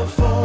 California.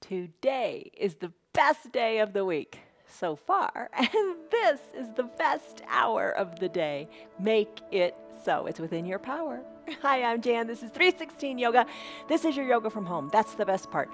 Today is the best day of the week so far, and this is the best hour of the day. Make it so. It's within your power. Hi, I'm Jan. This is 316 Yoga. This is your yoga from home. That's the best part.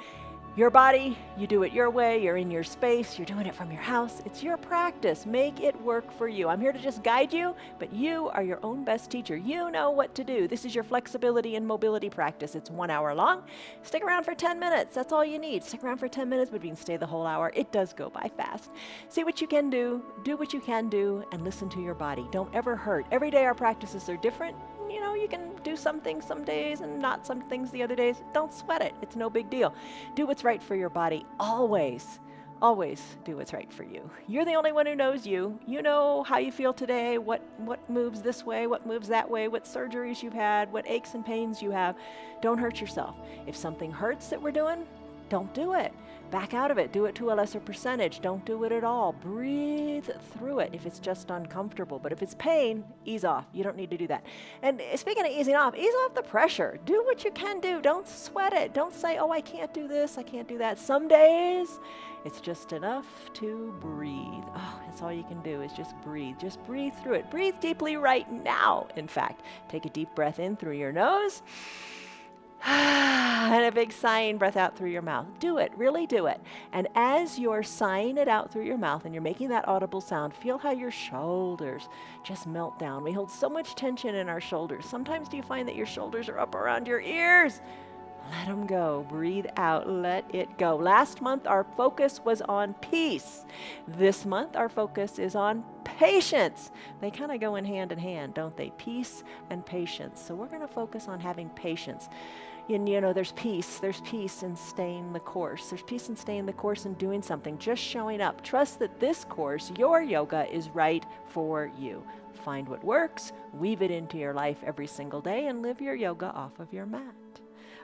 Your body, you do it your way, you're in your space, you're doing it from your house. It's your practice. Make it work for you. I'm here to just guide you, but you are your own best teacher. You know what to do. This is your flexibility and mobility practice. It's 1 hour long. Stick around for 10 minutes. That's all you need. Stick around for 10 minutes, but you can stay the whole hour. It does go by fast. See what you can do what you can do, and listen to your body. Don't ever hurt. Every day our practices are different. You know, you can do some things some days and not some things the other days. Don't sweat it. It's no big deal. Do what's right for your body. Always, always do what's right for you. You're the only one who knows you. You know how you feel today, what moves this way, what moves that way, what surgeries you've had, what aches and pains you have. Don't hurt yourself. If something hurts that we're doing, don't do it. Back out of it. Do it to a lesser percentage. Don't do it at all. Breathe through it if it's just uncomfortable. But if it's pain, ease off. You don't need to do that. And speaking of easing off, ease off the pressure. Do what you can do. Don't sweat it. Don't say, oh, I can't do this, I can't do that. Some days, it's just enough to breathe. Oh, that's all you can do is just breathe. Just breathe through it. Breathe deeply right now, in fact. Take a deep breath in through your nose. And a big sighing breath out through your mouth. Do it, really do it. And as you're sighing it out through your mouth and you're making that audible sound, feel how your shoulders just melt down. We hold so much tension in our shoulders. Sometimes do you find that your shoulders are up around your ears? Let them go. Breathe out. Let it go. Last month, our focus was on peace. This month, our focus is on patience. They kind of go in hand, don't they? Peace and patience. So we're going to focus on having patience. And you know, there's peace in staying the course. There's peace in staying the course and doing something, just showing up. Trust that this course, your yoga, is right for you. Find what works, weave it into your life every single day, and live your yoga off of your mat.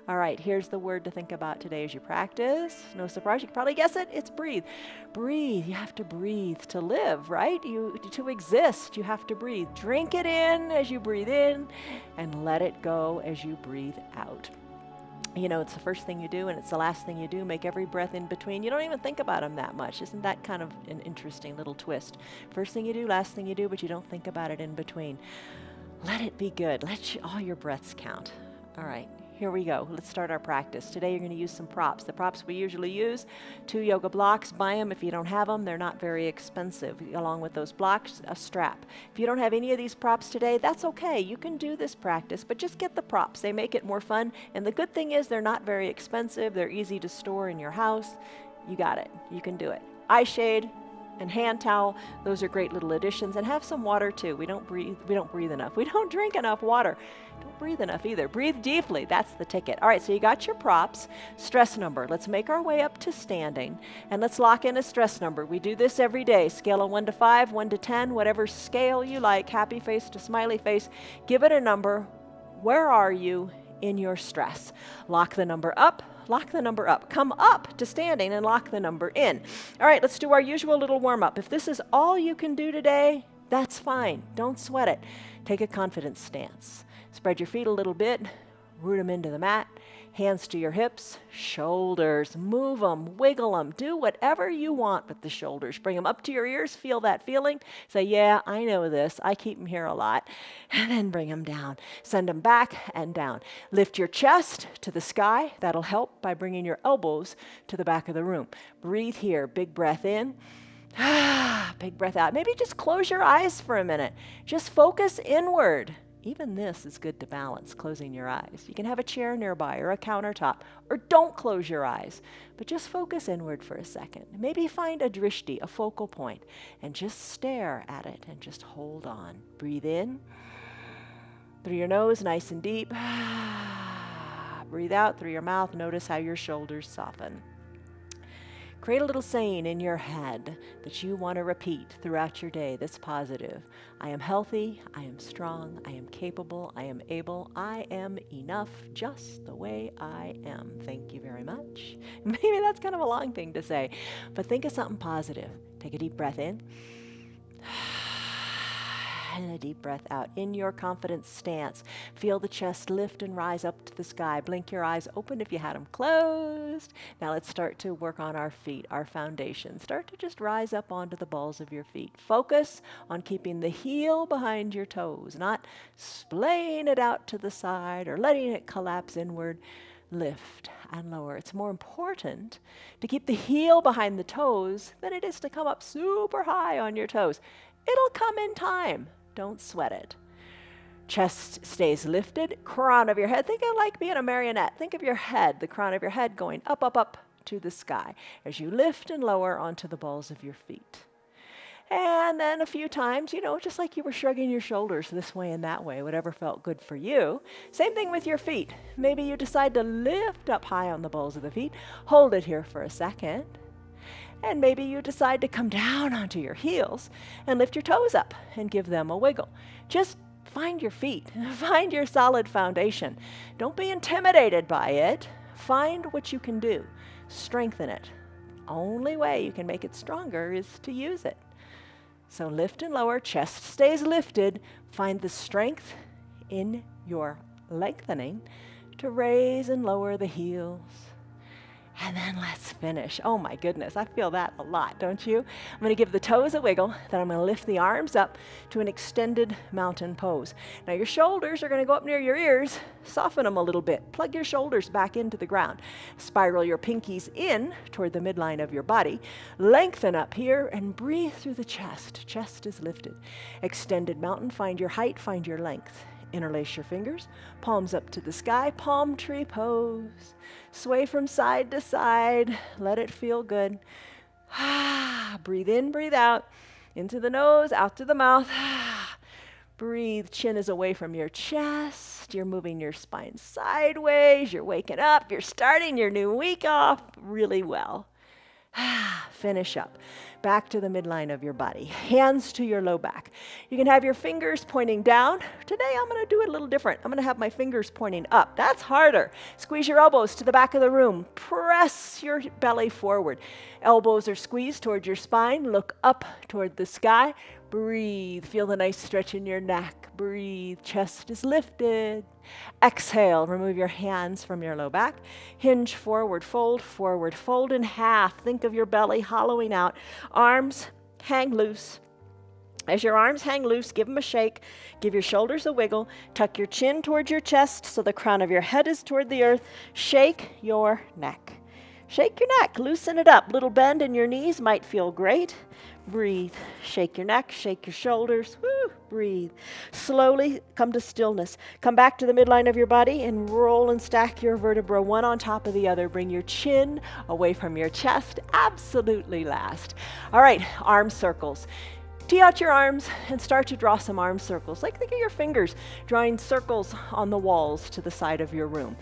All right, here's the word to think about today as you practice. No surprise, you can probably guess it. It's breathe. Breathe. You have to breathe to live, right? To exist, you have to breathe. Drink it in as you breathe in, and let it go as you breathe out. You know, it's the first thing you do, and it's the last thing you do. Make every breath in between. You don't even think about them that much. Isn't that kind of an interesting little twist? First thing you do, last thing you do, but you don't think about it in between. Let it be good. Let all your breaths count. All right. Here we go. Let's start our practice. Today you're going to use some props. The props we usually use, 2 yoga blocks. Buy them if you don't have them. They're not very expensive. Along with those blocks, a strap. If you don't have any of these props today, that's okay. You can do this practice, but just get the props. They make it more fun. And the good thing is they're not very expensive. They're easy to store in your house. You got it. You can do it. Eye shade and hand towel, those are great little additions. And have some water too. We don't breathe enough. We don't drink enough water. Don't breathe enough either. Breathe deeply. That's the ticket. All right, so you got your props. Stress number. Let's make our way up to standing, and let's lock in a stress number. We do this every day. Scale of 1 to 5, 1 to 10, whatever scale you like, happy face to smiley face. Give it a number. Where are you in your stress? Lock the number up. Lock the number up. Come up to standing and lock the number in. All right, let's do our usual little warm-up. If this is all you can do today, that's fine. Don't sweat it. Take a confidence stance. Spread your feet a little bit. Root them into the mat. Hands to your hips. Shoulders. Move them. Wiggle them. Do whatever you want with the shoulders. Bring them up to your ears. Feel that feeling. Say, yeah, I know this. I keep them here a lot. And then bring them down. Send them back and down. Lift your chest to the sky. That'll help by bringing your elbows to the back of the room. Breathe here. Big breath in. Big breath out. Maybe just close your eyes for a minute. Just focus inward. Even this is good to balance, closing your eyes. You can have a chair nearby or a countertop, or don't close your eyes, but just focus inward for a second. Maybe find a drishti, a focal point, and just stare at it and just hold on. Breathe in through your nose, nice and deep. Breathe out through your mouth. Notice how your shoulders soften. Create a little saying in your head that you want to repeat throughout your day that's positive. I am healthy, I am strong, I am capable, I am able, I am enough just the way I am. Thank you very much. Maybe that's kind of a long thing to say, but think of something positive. Take a deep breath in. And a deep breath out. In your confident stance, feel the chest lift and rise up to the sky. Blink your eyes open if you had them closed. Now let's start to work on our feet, our foundation. Start to just rise up onto the balls of your feet. Focus on keeping the heel behind your toes, not splaying it out to the side or letting it collapse inward. Lift and lower. It's more important to keep the heel behind the toes than it is to come up super high on your toes. It'll come in time. Don't sweat it. Chest stays lifted. Crown of your head. Think of like being a marionette. Think of your head, the crown of your head going up, up, up to the sky as you lift and lower onto the balls of your feet. And then a few times, just like you were shrugging your shoulders this way and that way, whatever felt good for you. Same thing with your feet. Maybe you decide to lift up high on the balls of the feet. Hold it here for a second. And maybe you decide to come down onto your heels and lift your toes up and give them a wiggle. Just find your feet. Find your solid foundation. Don't be intimidated by it. Find what you can do. Strengthen it. Only way you can make it stronger is to use it. So lift and lower, chest stays lifted. Find the strength in your lengthening to raise and lower the heels. And then let's finish. Oh my goodness, I feel that a lot, don't you? I'm going to give the toes a wiggle, then I'm going to lift the arms up to an extended mountain pose. Now your shoulders are going to go up near your ears. Soften them a little bit. Plug your shoulders back into the ground. Spiral your pinkies in toward the midline of your body. Lengthen up here and breathe through the chest. Chest is lifted. Extended mountain, find your height, find your length. Interlace your fingers, palms up to the sky, palm tree pose. Sway from side to side, let it feel good. Breathe in, breathe out, into the nose, out through the mouth. Breathe, chin is away from your chest. You're moving your spine sideways, you're waking up, you're starting your new week off really well. Finish up. Back to the midline of your body. Hands to your low back. You can have your fingers pointing down. Today I'm going to do it a little different. I'm going to have my fingers pointing up. That's harder. Squeeze your elbows to the back of the room. Press your belly forward. Elbows are squeezed toward your spine. Look up toward the sky. Breathe. Feel the nice stretch in your neck. Breathe. Chest is lifted. Exhale. Remove your hands from your low back. Hinge forward, fold in half. Think of your belly hollowing out. Arms hang loose. As your arms hang loose, give them a shake. Give your shoulders a wiggle. Tuck your chin towards your chest so the crown of your head is toward the earth. Shake your neck. Shake your neck. Loosen it up. Little bend in your knees might feel great. Breathe. Shake your neck. Shake your shoulders. Woo. Breathe. Slowly come to stillness. Come back to the midline of your body and roll and stack your vertebrae one on top of the other. Bring your chin away from your chest. Absolutely last. All right, arm circles. Tee out your arms and start to draw some arm circles. Like think of your fingers drawing circles on the walls to the side of your room.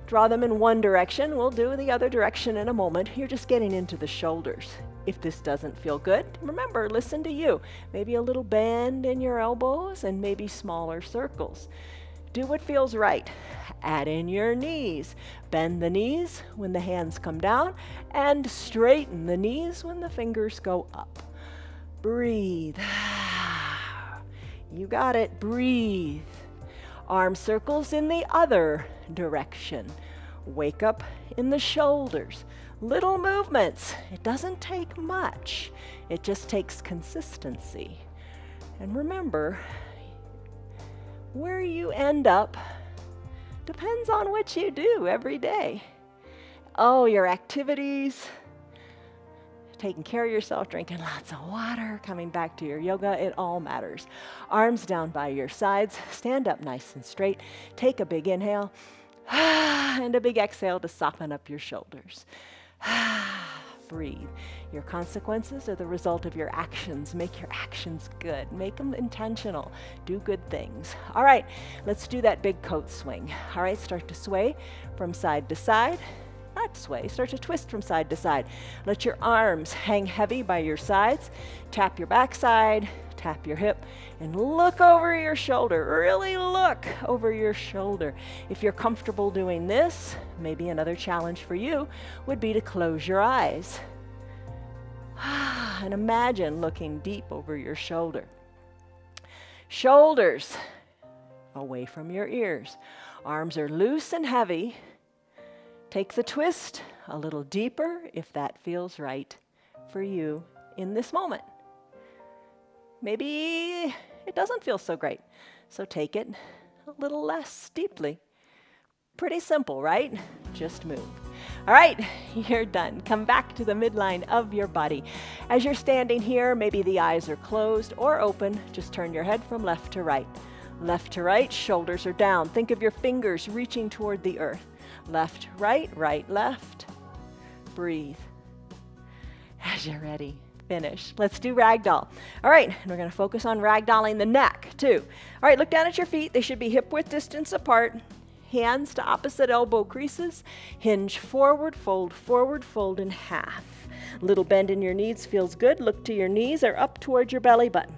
Draw them in one direction. We'll do the other direction in a moment. You're just getting into the shoulders. If this doesn't feel good, remember, listen to you. Maybe a little bend in your elbows and maybe smaller circles. Do what feels right. Add in your knees. Bend the knees when the hands come down and straighten the knees when the fingers go up. Breathe. You got it. Breathe. Arm circles in the other direction. Wake up in the shoulders. Little movements. It doesn't take much. It just takes consistency. And remember, where you end up depends on what you do every day. Oh, your activities taking care of yourself, drinking lots of water, coming back to your yoga. It all matters. Arms down by your sides. Stand up nice and straight. Take a big inhale and a big exhale to soften up your shoulders. Breathe. Your consequences are the result of your actions. Make your actions good. Make them intentional. Do good things. All right, let's do that big coat swing. All right, start to sway from side to side. Not sway, start to twist from side to side. Let your arms hang heavy by your sides. Tap your backside, tap your hip, and look over your shoulder. Really look over your shoulder. If you're comfortable doing this, maybe another challenge for you would be to close your eyes. And imagine looking deep over your shoulder. Shoulders away from your ears. Arms are loose and heavy. Take the twist a little deeper if that feels right for you in this moment. Maybe it doesn't feel so great, so take it a little less deeply. Pretty simple, right? Just move. All right, you're done. Come back to the midline of your body. As you're standing here, maybe the eyes are closed or open. Just turn your head from left to right. Left to right, shoulders are down. Think of your fingers reaching toward the earth. Left, right, left. Breathe. As you're ready, finish. Let's do ragdoll. All right, and we're going to focus on ragdolling the neck too. All right, look down at your feet. They should be hip-width distance apart. Hands to opposite elbow creases. Hinge forward fold in half. Little bend in your knees feels good. Look to your knees or up toward your belly button.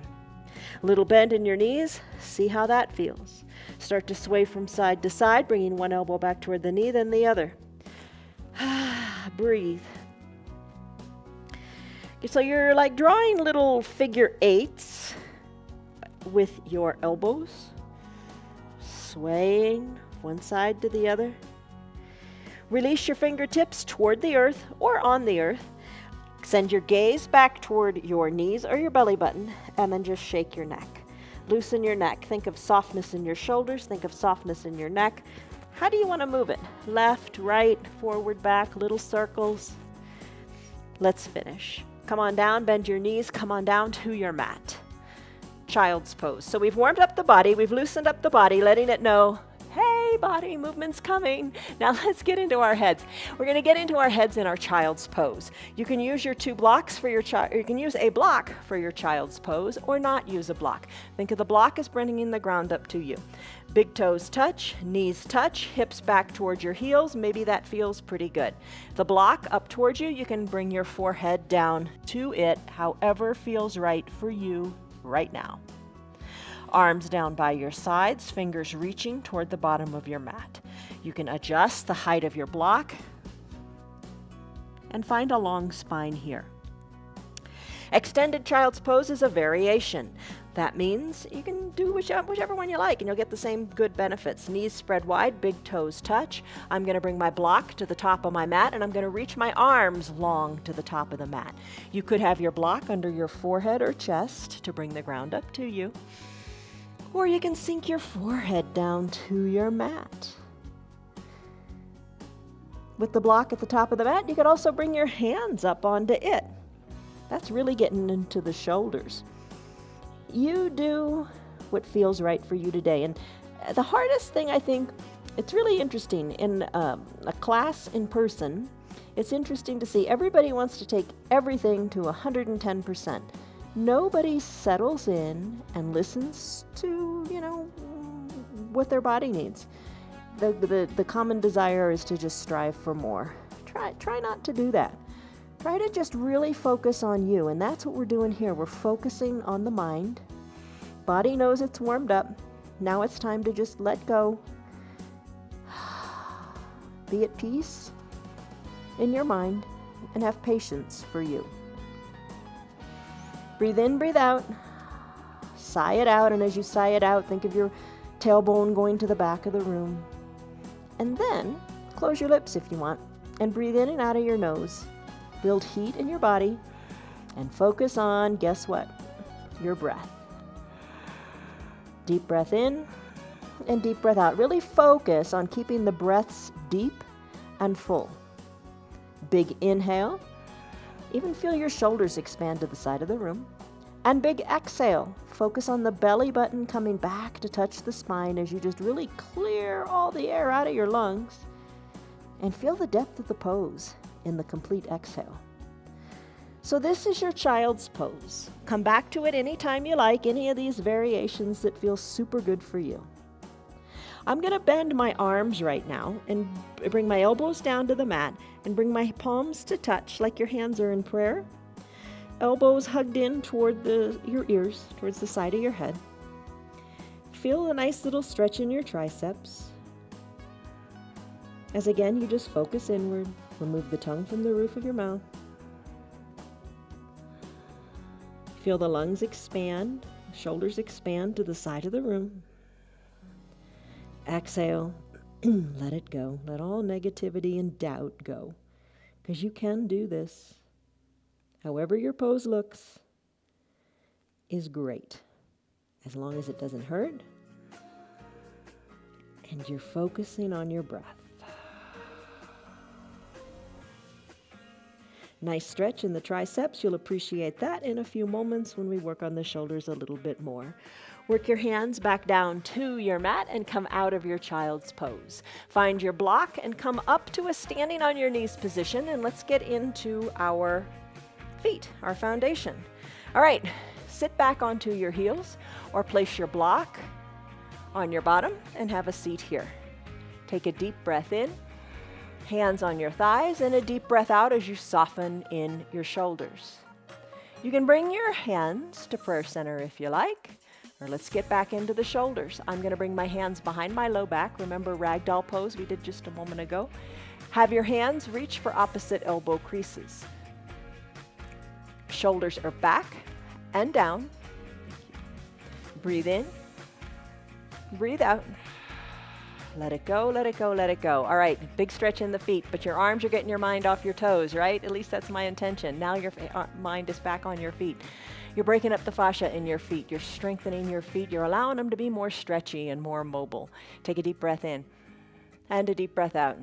Little bend in your knees. See how that feels. Start to sway from side to side, bringing one elbow back toward the knee, then the other. Breathe. So you're like drawing little figure eights with your elbows, swaying one side to the other. Release your fingertips toward the earth or on the earth. Send your gaze back toward your knees or your belly button, and then just shake your neck. Loosen your neck. Think of softness in your shoulders. Think of softness in your neck. How do you want to move it? Left, right, forward, back, little circles. Let's finish. Come on down, bend your knees, come on down to your mat. Child's pose. So we've warmed up the body, we've loosened up the body, letting it know, hey, body movement's coming. Now let's get into our heads. We're going to get into our heads in our child's pose. You can use your two blocks for your child, you can use a block for your child's pose or not use a block. Think of the block as bringing the ground up to you. Big toes touch, knees touch, hips back towards your heels. Maybe that feels pretty good. The block up towards you, you can bring your forehead down to it, however feels right for you right now. Arms down by your sides, fingers reaching toward the bottom of your mat. You can adjust the height of your block and find a long spine here. Extended child's pose is a variation. That means you can do whichever one you like and you'll get the same good benefits. Knees spread wide, big toes touch. I'm going to bring my block to the top of my mat and I'm going to reach my arms long to the top of the mat. You could have your block under your forehead or chest to bring the ground up to you. Or you can sink your forehead down to your mat. With the block at the top of the mat, you could also bring your hands up onto it. That's really getting into the shoulders. You do what feels right for you today. And the hardest thing, I think, it's really interesting. In a class in person, it's interesting to see everybody wants to take everything to 110%. Nobody settles in and listens to, what their body needs. The common desire is to just strive for more. Try not to do that. Try to just really focus on you, and that's what we're doing here. We're focusing on the mind. Body knows it's warmed up. Now it's time to just let go. Be at peace in your mind and have patience for you. Breathe in, breathe out. Sigh it out, and as you sigh it out, think of your tailbone going to the back of the room. And then close your lips if you want, and breathe in and out of your nose. Build heat in your body, and focus on, guess what? Your breath. Deep breath in, and deep breath out. Really focus on keeping the breaths deep and full. Big inhale. Even feel your shoulders expand to the side of the room. And big exhale. Focus on the belly button coming back to touch the spine as you just really clear all the air out of your lungs. And feel the depth of the pose in the complete exhale. So this is your child's pose. Come back to it anytime you like, any of these variations that feel super good for you. I'm going to bend my arms right now and bring my elbows down to the mat and bring my palms to touch like your hands are in prayer. Elbows hugged in toward your ears, towards the side of your head. Feel a nice little stretch in your triceps. As again, you just focus inward. Remove the tongue from the roof of your mouth. Feel the lungs expand, shoulders expand to the side of the room. Exhale, let it go. Let all negativity and doubt go, because you can do this. However your pose looks is great, as long as it doesn't hurt and you're focusing on your breath. Nice stretch in the triceps. You'll appreciate that in a few moments when we work on the shoulders a little bit more. Work your hands back down to your mat and come out of your child's pose. Find your block and come up to a standing on your knees position, and let's get into our feet, our foundation. All right, sit back onto your heels or place your block on your bottom and have a seat here. Take a deep breath in, hands on your thighs, and a deep breath out as you soften in your shoulders. You can bring your hands to prayer center if you like, or let's get back into the shoulders. I'm going to bring my hands behind my low back. Remember ragdoll pose we did just a moment ago? Have your hands reach for opposite elbow creases. Shoulders are back and down. Breathe in, breathe out. Let it go, let it go, let it go. All right, big stretch in the feet, but your arms are getting your mind off your toes, right? At least that's my intention. Now your mind is back on your feet. You're breaking up the fascia in your feet. You're strengthening your feet. You're allowing them to be more stretchy and more mobile. Take a deep breath in and a deep breath out.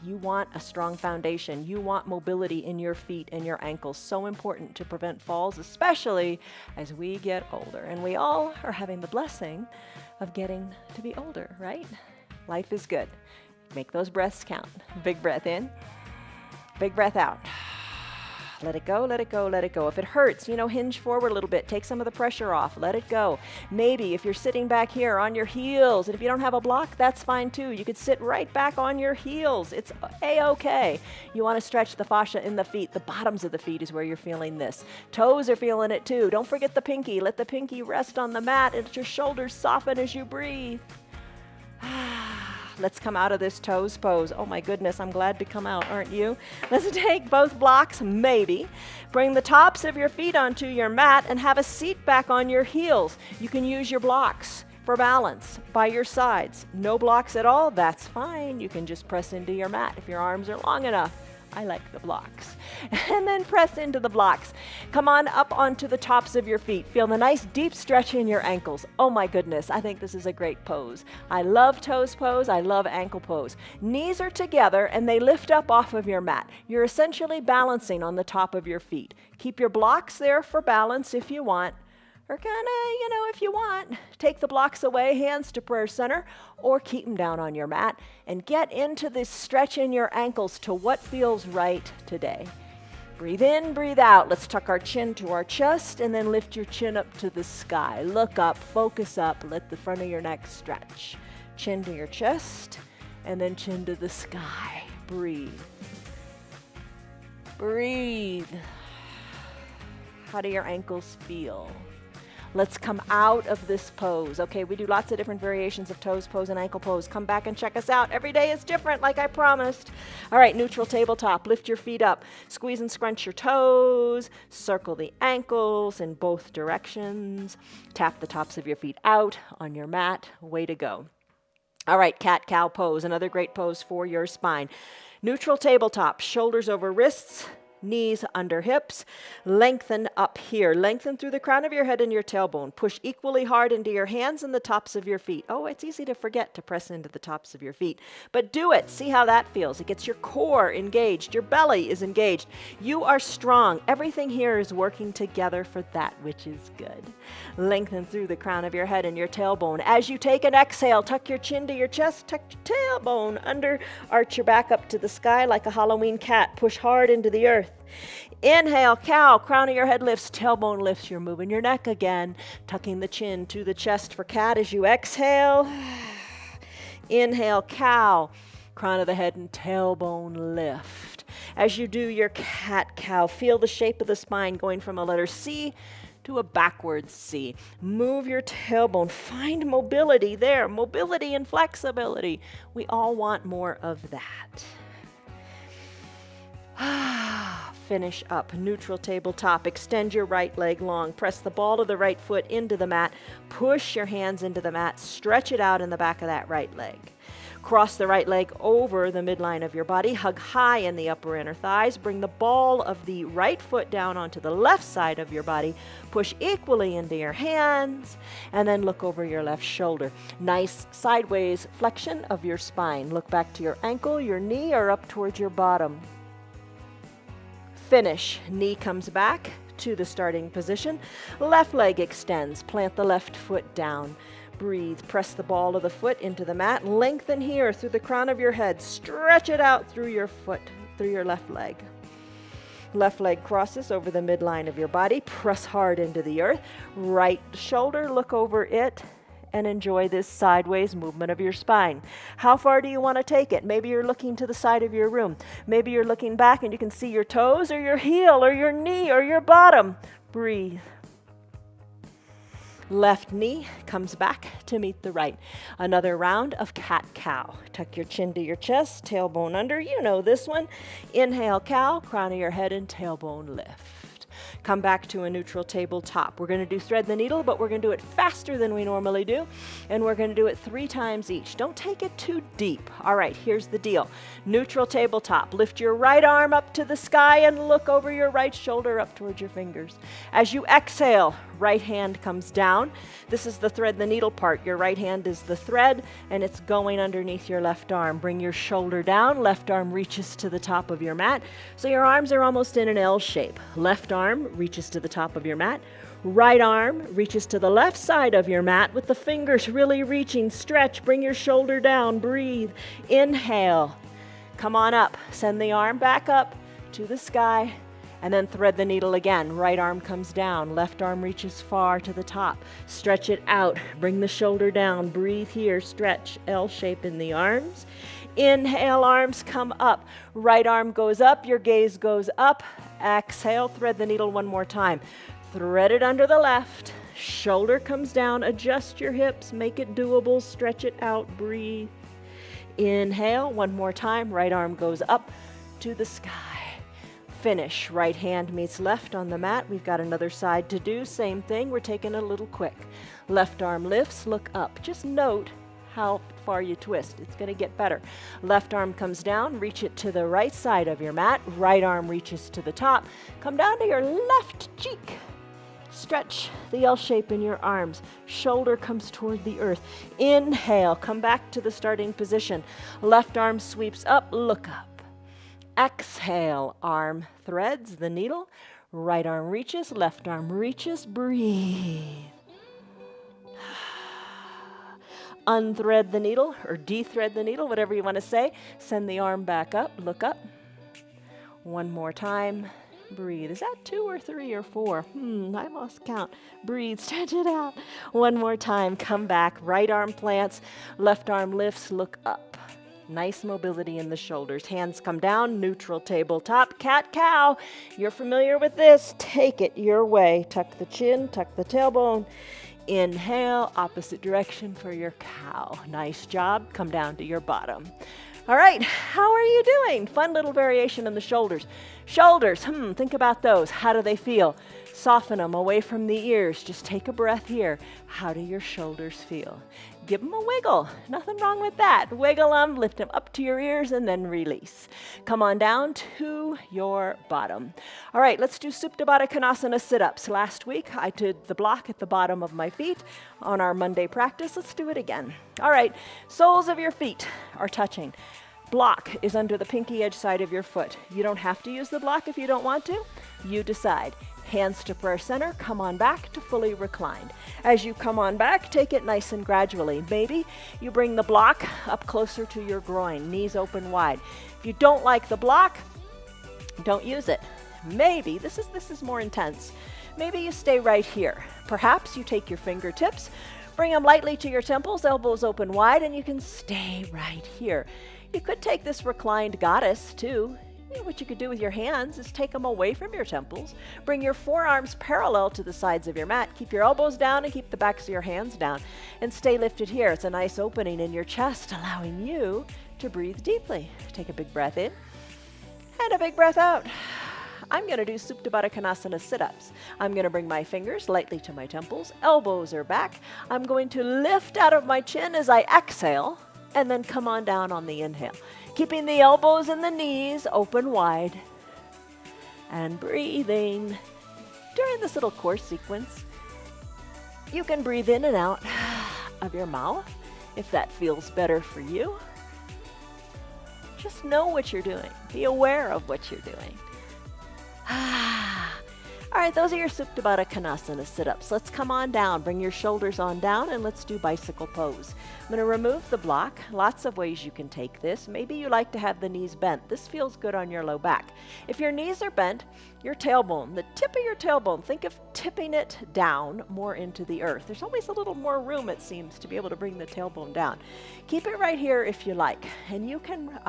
You want a strong foundation. You want mobility in your feet and your ankles. So important to prevent falls, especially as we get older. And we all are having the blessing of getting to be older, right? Life is good. Make those breaths count. Big breath in, big breath out. Let it go, let it go, let it go. If it hurts, hinge forward a little bit. Take some of the pressure off. Let it go. Maybe if you're sitting back here on your heels, and if you don't have a block, that's fine too. You could sit right back on your heels. It's A-okay. You want to stretch the fascia in the feet. The bottoms of the feet is where you're feeling this. Toes are feeling it too. Don't forget the pinky. Let the pinky rest on the mat and let your shoulders soften as you breathe. Let's come out of this toes pose. Oh my goodness, I'm glad to come out, aren't you? Let's take both blocks, maybe. Bring the tops of your feet onto your mat and have a seat back on your heels. You can use your blocks for balance by your sides. No blocks at all, that's fine. You can just press into your mat if your arms are long enough. I like the blocks. And then press into the blocks. Come on up onto the tops of your feet. Feel the nice deep stretch in your ankles. Oh my goodness, I think this is a great pose. I love toes pose. I love ankle pose. Knees are together and they lift up off of your mat. You're essentially balancing on the top of your feet. Keep your blocks there for balance if you want. Or kind of, if you want, take the blocks away, hands to prayer center, or keep them down on your mat and get into this stretch in your ankles to what feels right today. Breathe in, breathe out. Let's tuck our chin to our chest and then lift your chin up to the sky. Look up, focus up, let the front of your neck stretch. Chin to your chest and then chin to the sky. Breathe. Breathe. How do your ankles feel? Let's come out of this pose. Okay, we do lots of different variations of toes pose and ankle pose. Come back and check us out. Every day is different, like I promised. All right, neutral tabletop. Lift your feet up. Squeeze and scrunch your toes. Circle the ankles in both directions. Tap the tops of your feet out on your mat. Way to go. All right, cat-cow pose. Another great pose for your spine. Neutral tabletop. Shoulders over wrists. Knees under hips. Lengthen up here. Lengthen through the crown of your head and your tailbone. Push equally hard into your hands and the tops of your feet. Oh, it's easy to forget to press into the tops of your feet. But do it. See how that feels. It gets your core engaged. Your belly is engaged. You are strong. Everything here is working together for that which is good. Lengthen through the crown of your head and your tailbone. As you take an exhale, tuck your chin to your chest, tuck your tailbone under, arch your back up to the sky like a Halloween cat. Push hard into the earth. Inhale, cow, crown of your head lifts, tailbone lifts. You're moving your neck again, tucking the chin to the chest for cat as you exhale. Inhale, cow, crown of the head and tailbone lift. As you do your cat-cow, feel the shape of the spine going from a letter C to a backwards C. Move your tailbone. Find mobility there. Mobility and flexibility. We all want more of that. Finish up. Neutral tabletop. Extend your right leg long. Press the ball of the right foot into the mat. Push your hands into the mat. Stretch it out in the back of that right leg. Cross the right leg over the midline of your body. Hug high in the upper inner thighs. Bring the ball of the right foot down onto the left side of your body. Push equally into your hands. And then look over your left shoulder. Nice sideways flexion of your spine. Look back to your ankle, your knee, or up towards your bottom. Finish. Knee comes back to the starting position. Left leg extends. Plant the left foot down. Breathe. Press the ball of the foot into the mat. Lengthen here through the crown of your head. Stretch it out through your foot, through your left leg. Left leg crosses over the midline of your body. Press hard into the earth. Right shoulder, look over it and enjoy this sideways movement of your spine. How far do you want to take it? Maybe you're looking to the side of your room. Maybe you're looking back and you can see your toes or your heel or your knee or your bottom. Breathe. Left knee comes back to meet the right. Another round of cat-cow. Tuck your chin to your chest, tailbone under. You know this one. Inhale, cow, crown of your head and tailbone lift. Come back to a neutral tabletop. We're going to do thread the needle, but we're going to do it faster than we normally do, and we're going to do it 3 times each. Don't take it too deep. All right, here's the deal. Neutral tabletop. Lift your right arm up to the sky and look over your right shoulder up towards your fingers. As you exhale, right hand comes down. This is the thread the needle part. Your right hand is the thread, and it's going underneath your left arm. Bring your shoulder down. Left arm reaches to the top of your mat, so your arms are almost in an L shape. Left arm reaches to the top of your mat. Right arm reaches to the left side of your mat with the fingers really reaching. Stretch. Bring your shoulder down. Breathe. Inhale. Come on up. Send the arm back up to the sky. And then thread the needle again. Right arm comes down. Left arm reaches far to the top. Stretch it out. Bring the shoulder down. Breathe here. Stretch. L shape in the arms. Inhale, arms come up. Right arm goes up. Your gaze goes up. Exhale. Thread the needle one more time. Thread it under the left. Shoulder comes down. Adjust your hips. Make it doable. Stretch it out. Breathe. Inhale. One more time. Right arm goes up to the sky. Finish. Right hand meets left on the mat. We've got another side to do. Same thing. We're taking a little quick. Left arm lifts. Look up. Just note how far you twist. It's going to get better. Left arm comes down. Reach it to the right side of your mat. Right arm reaches to the top. Come down to your left cheek. Stretch the L shape in your arms. Shoulder comes toward the earth. Inhale. Come back to the starting position. Left arm sweeps up. Look up. Exhale. Arm threads the needle. Right arm reaches. Left arm reaches. Breathe. Unthread the needle or de-thread the needle, whatever you want to say. Send the arm back up. Look up. One more time. Breathe. Is that 2 or 3 or 4? I lost count. Breathe. Stretch it out. One more time. Come back. Right arm plants. Left arm lifts. Look up. Nice mobility in the shoulders. Hands come down. Neutral tabletop. Cat-cow. You're familiar with this. Take it your way. Tuck the chin. Tuck the tailbone. Inhale, opposite direction for your cow. Nice job. Come down to your bottom. All right, how are you doing? Fun little variation in the shoulders. Shoulders, think about those. How do they feel? Soften them away from the ears. Just take a breath here. How do your shoulders feel? Give them a wiggle. Nothing wrong with that. Wiggle them, lift them up to your ears, and then release. Come on down to your bottom. All right, let's do Supta Baddha Konasana sit-ups. Last week, I did the block at the bottom of my feet on our Monday practice. Let's do it again. All right, soles of your feet are touching. Block is under the pinky edge side of your foot. You don't have to use the block if you don't want to. You decide. Hands to prayer center, come on back to fully reclined. As you come on back, take it nice and gradually. Maybe you bring the block up closer to your groin, knees open wide. If you don't like the block, don't use it. Maybe, this is more intense, maybe you stay right here. Perhaps you take your fingertips, bring them lightly to your temples, elbows open wide, and you can stay right here. You could take this reclined goddess too. What you could do with your hands is take them away from your temples, bring your forearms parallel to the sides of your mat, keep your elbows down and keep the backs of your hands down, and stay lifted here. It's a nice opening in your chest, allowing you to breathe deeply. Take a big breath in and a big breath out. I'm going to do Supta Baddha Konasana sit-ups. I'm going to bring my fingers lightly to my temples, elbows are back. I'm going to lift out of my chin as I exhale, and then come on down on the inhale. Keeping the elbows and the knees open wide and breathing. During this little core sequence, you can breathe in and out of your mouth if that feels better for you. Just know what you're doing. Be aware of what you're doing. All right, those are your Supta Baddha Konasana sit-ups. Let's come on down. Bring your shoulders on down and let's do bicycle pose. I'm going to remove the block. Lots of ways you can take this. Maybe you like to have the knees bent. This feels good on your low back. If your knees are bent, your tailbone, the tip of your tailbone, think of tipping it down more into the earth. There's always a little more room, it seems, to be able to bring the tailbone down. Keep it right here if you like. And you can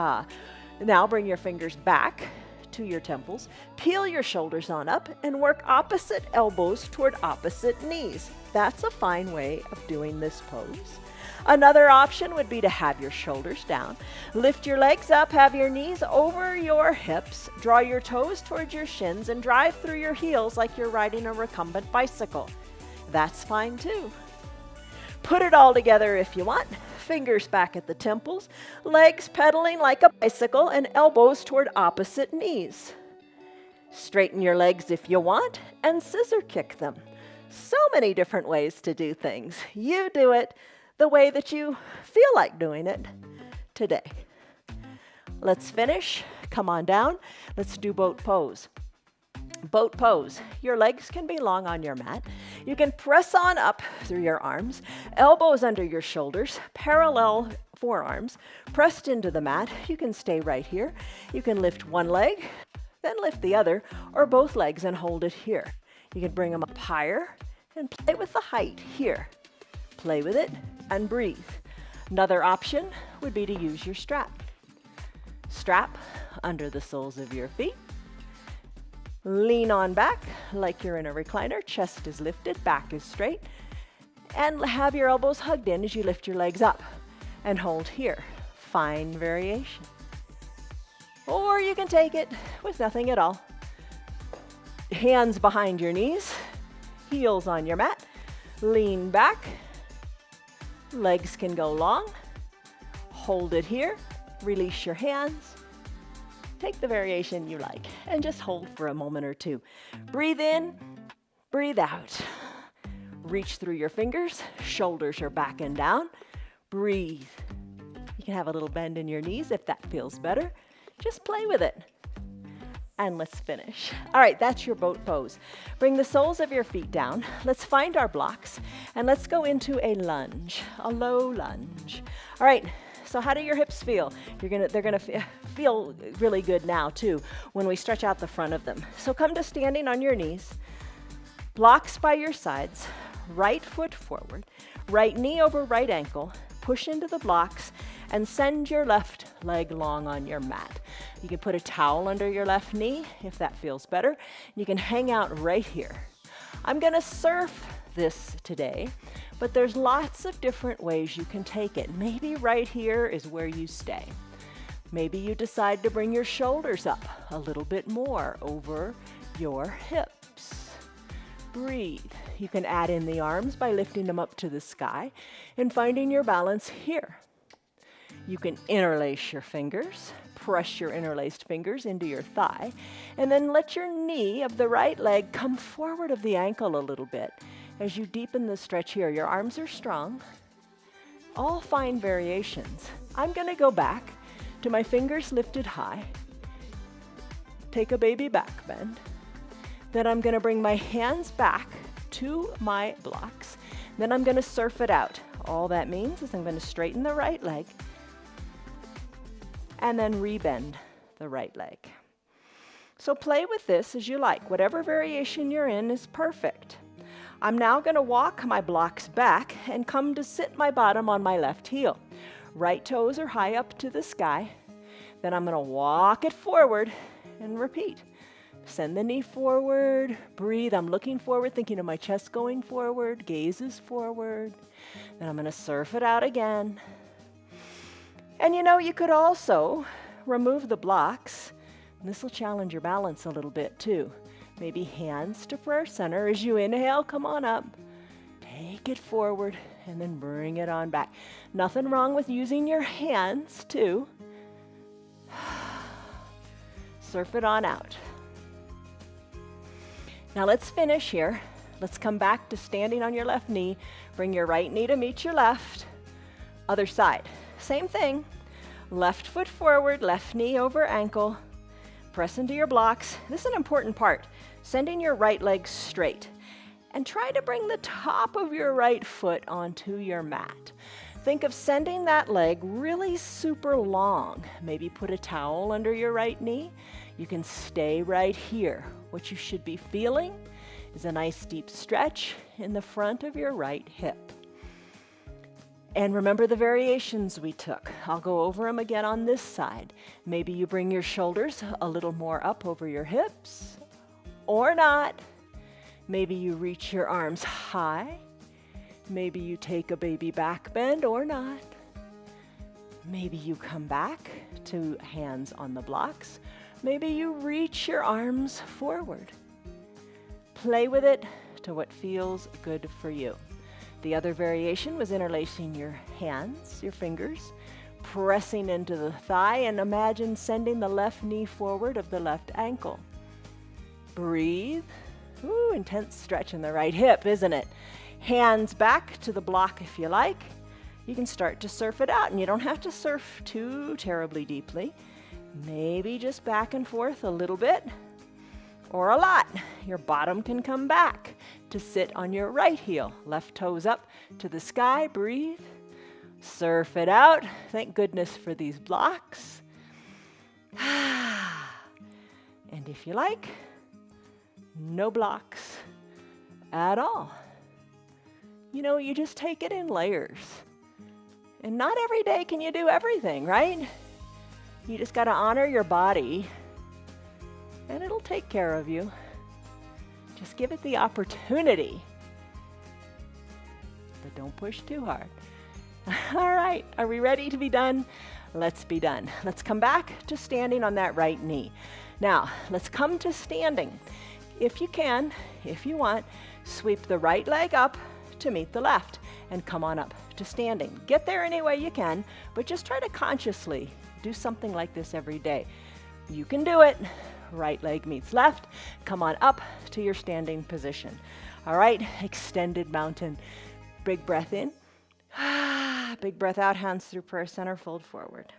now bring your fingers back to your temples, peel your shoulders on up, and work opposite elbows toward opposite knees. That's a fine way of doing this pose. Another option would be to have your shoulders down, lift your legs up, have your knees over your hips, draw your toes towards your shins, and drive through your heels like you're riding a recumbent bicycle. That's fine too. Put it all together if you want. Fingers back at the temples, legs pedaling like a bicycle, and elbows toward opposite knees. Straighten your legs if you want, and scissor kick them. So many different ways to do things. You do it the way that you feel like doing it today. Let's finish. Come on down. Let's do boat pose. Boat pose. Your legs can be long on your mat. You can press on up through your arms, elbows under your shoulders, parallel forearms, pressed into the mat. You can stay right here. You can lift one leg, then lift the other, or both legs and hold it here. You can bring them up higher and play with the height here. Play with it and breathe. Another option would be to use your strap. Strap under the soles of your feet. Lean on back like you're in a recliner. Chest is lifted, back is straight. And have your elbows hugged in as you lift your legs up. And hold here. Fine variation. Or you can take it with nothing at all. Hands behind your knees. Heels on your mat. Lean back. Legs can go long. Hold it here. Release your hands. Take the variation you like and just hold for a moment or two. Breathe in, breathe out. Reach through your fingers, shoulders are back and down. Breathe. You can have a little bend in your knees if that feels better. Just play with it. And let's finish. All right, that's your boat pose. Bring the soles of your feet down. Let's find our blocks and let's go into a lunge, a low lunge. All right. So how do your hips feel? They're gonna feel really good now too when we stretch out the front of them. So come to standing on your knees, blocks by your sides, right foot forward, right knee over right ankle, push into the blocks and send your left leg long on your mat. You can put a towel under your left knee if that feels better. You can hang out right here. I'm gonna surf this today, but there's lots of different ways you can take it. Maybe right here is where you stay. Maybe you decide to bring your shoulders up a little bit more over your hips. breathe. You can add in the arms by lifting them up to the sky and finding your balance here. You can interlace your fingers, press your interlaced fingers into your thigh, and then let your knee of the right leg come forward of the ankle a little bit as you deepen the stretch here. Your arms are strong. All fine variations. I'm going to go back to my fingers lifted high. Take a baby back bend. Then I'm going to bring my hands back to my blocks. Then I'm going to surf it out. All that means is I'm going to straighten the right leg and then rebend the right leg. So play with this as you like. Whatever variation you're in is perfect. I'm now going to walk my blocks back and come to sit my bottom on my left heel. Right toes are high up to the sky. Then I'm going to walk it forward and repeat. Send the knee forward, breathe. I'm looking forward, thinking of my chest going forward, gaze is forward. Then I'm going to surf it out again. And you know, you could also remove the blocks. This will challenge your balance a little bit too. Maybe hands to prayer center. As you inhale, come on up. Take it forward and then bring it on back. Nothing wrong with using your hands too. Surf it on out. Now let's finish here. Let's come back to standing on your left knee. Bring your right knee to meet your left. Other side. Same thing. Left foot forward, left knee over ankle. Press into your blocks. This is an important part. Sending your right leg straight. And try to bring the top of your right foot onto your mat. Think of sending that leg really super long. Maybe put a towel under your right knee. You can stay right here. What you should be feeling is a nice deep stretch in the front of your right hip. And remember the variations we took. I'll go over them again on this side. Maybe you bring your shoulders a little more up over your hips, or not. Maybe you reach your arms high. Maybe you take a baby back bend, or not. Maybe you come back to hands on the blocks. Maybe you reach your arms forward. Play with it to what feels good for you. The other variation was interlacing your hands, your fingers, pressing into the thigh, and imagine sending the left knee forward of the left ankle. Breathe. Ooh, intense stretch in the right hip, isn't it? Hands back to the block if you like. You can start to surf it out, and you don't have to surf too terribly deeply. Maybe just back and forth a little bit or a lot. Your bottom can come back to sit on your right heel. Left toes up to the sky. Breathe. Surf it out. Thank goodness for these blocks. And if you like, no blocks at all. You know, you just take it in layers. And not every day can you do everything, right? You just got to honor your body, and it'll take care of you. Just give it the opportunity. But don't push too hard. All right, are we ready to be done? Let's be done. Let's come back to standing on that right knee. Now, let's come to standing. If you can, if you want, sweep the right leg up to meet the left and come on up to standing. Get there any way you can, but just try to consciously do something like this every day. You can do it. Right leg meets left. Come on up to your standing position. All right, extended mountain. Big breath in. Big breath out, hands through prayer center, fold forward.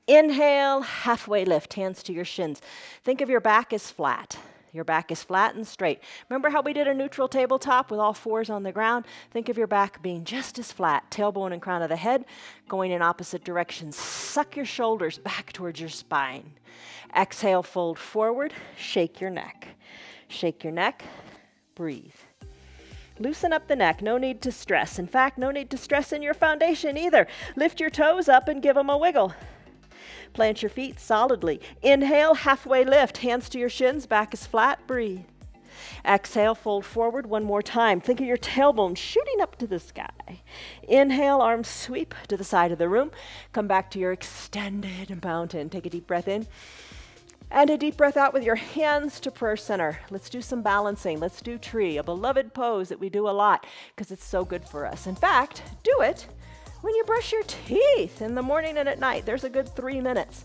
Inhale, halfway lift, hands to your shins. Think of your back as flat. Your back is flat and straight. Remember how we did a neutral tabletop with all fours on the ground? Think of your back being just as flat, tailbone and crown of the head going in opposite directions. Suck your shoulders back towards your spine. Exhale, fold forward, shake your neck. Shake your neck, breathe. Loosen up the neck, no need to stress. In fact, no need to stress in your foundation either. Lift your toes up and give them a wiggle. Plant your feet solidly. Inhale, halfway lift, hands to your shins, back is flat, breathe. Exhale, fold forward one more time. Think of your tailbone shooting up to the sky. Inhale, arms sweep to the side of the room. Come back to your extended mountain. Take a deep breath in. And a deep breath out with your hands to prayer center. Let's do some balancing. Let's do tree, a beloved pose that we do a lot because it's so good for us. In fact, do it when you brush your teeth in the morning and at night. There's a good 3 minutes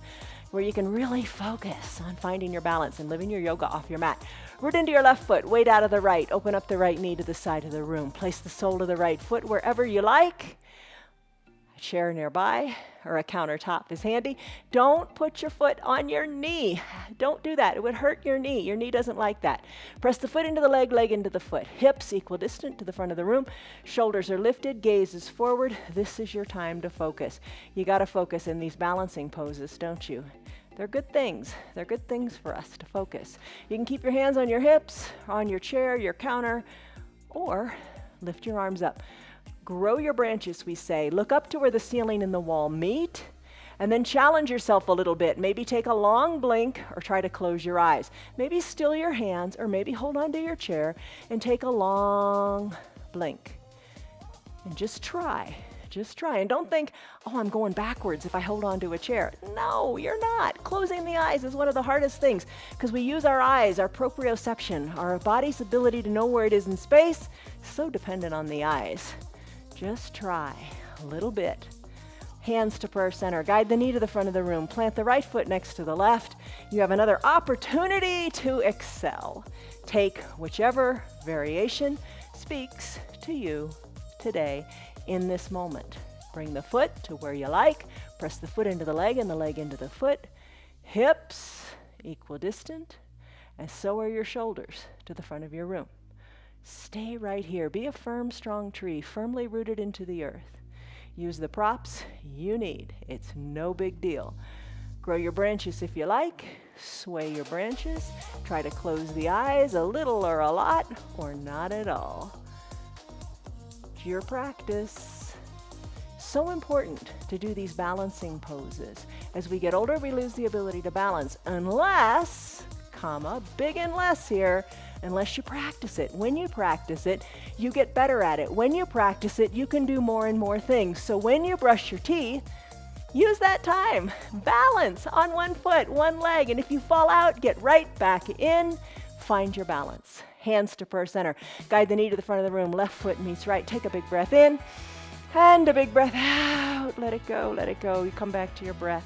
where you can really focus on finding your balance and living your yoga off your mat. Root into your left foot, weight out of the right. Open up the right knee to the side of the room. Place the sole of the right foot wherever you like. A chair nearby or a countertop is handy. Don't put your foot on your knee. Don't do that. It would hurt your knee. Your knee doesn't like that. Press the foot into the leg, leg into the foot. Hips equidistant to the front of the room. Shoulders are lifted, gaze is forward. This is your time to focus. You got to focus in these balancing poses, don't you? They're good things. They're good things for us to focus. You can keep your hands on your hips, on your chair, your counter, or lift your arms up. Grow your branches, we say. Look up to where the ceiling and the wall meet, and then challenge yourself a little bit. Maybe take a long blink or try to close your eyes. Maybe still your hands, or maybe hold on to your chair and take a long blink. And just try. Just try. And don't think, oh, I'm going backwards if I hold on to a chair. No, you're not. Closing the eyes is one of the hardest things because we use our eyes, our proprioception, our body's ability to know where it is in space, so dependent on the eyes. Just try a little bit. Hands to prayer center. Guide the knee to the front of the room. Plant the right foot next to the left. You have another opportunity to excel. Take whichever variation speaks to you today in this moment. Bring the foot to where you like. Press the foot into the leg and the leg into the foot. Hips equidistant, and so are your shoulders to the front of your room. Stay right here. Be a firm, strong tree, firmly rooted into the earth. Use the props you need. It's no big deal. Grow your branches if you like. Sway your branches. Try to close the eyes a little or a lot, or not at all. It's your practice. So important to do these balancing poses. As we get older, we lose the ability to balance unless, big unless here, unless you practice it. When you practice it, you get better at it. When you practice it, you can do more and more things. So when you brush your teeth, use that time. Balance on one foot, one leg, and if you fall out, get right back in. Find your balance. Hands to prayer center. Guide the knee to the front of the room. Left foot meets right. Take a big breath in and a big breath out. Let it go, let it go. You come back to your breath.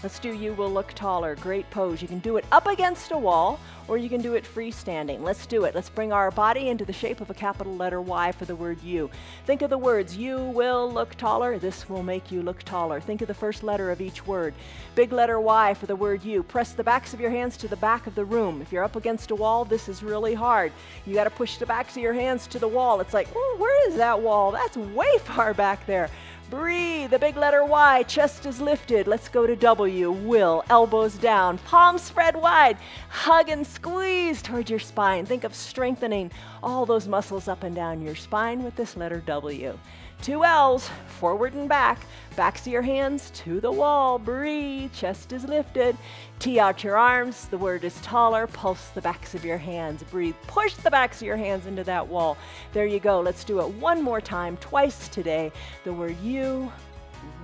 Let's do You Will Look Taller. Great pose. You can do it up against a wall or you can do it freestanding. Let's do it. Let's bring our body into the shape of a capital letter Y for the word you. Think of the words, you will look taller. This will make you look taller. Think of the first letter of each word. Big letter Y for the word you. Press the backs of your hands to the back of the room. If you're up against a wall, this is really hard. You got to push the backs of your hands to the wall. It's like, where is that wall? That's way far back there. Breathe, the big letter Y, chest is lifted. Let's go to W, will, elbows down, palms spread wide. Hug and squeeze towards your spine. Think of strengthening all those muscles up and down your spine with this letter W. 2 L's, forward and back. Backs of your hands to the wall. Breathe, chest is lifted. Tee out your arms. The word is taller. Pulse the backs of your hands. Breathe, push the backs of your hands into that wall. There you go. Let's do it one more time, twice today. The word you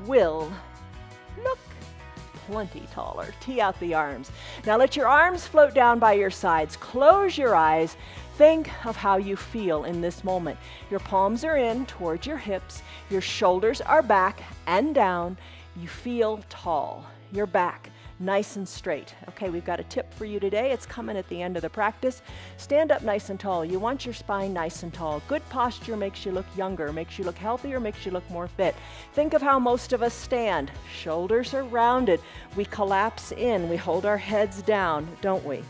will look plenty taller. Tee out the arms. Now let your arms float down by your sides. Close your eyes. Think of how you feel in this moment. Your palms are in towards your hips. Your shoulders are back and down. You feel tall. Your back nice and straight. Okay, we've got a tip for you today. It's coming at the end of the practice. Stand up nice and tall. You want your spine nice and tall. Good posture makes you look younger, makes you look healthier, makes you look more fit. Think of how most of us stand. Shoulders are rounded. We collapse in. We hold our heads down, don't we?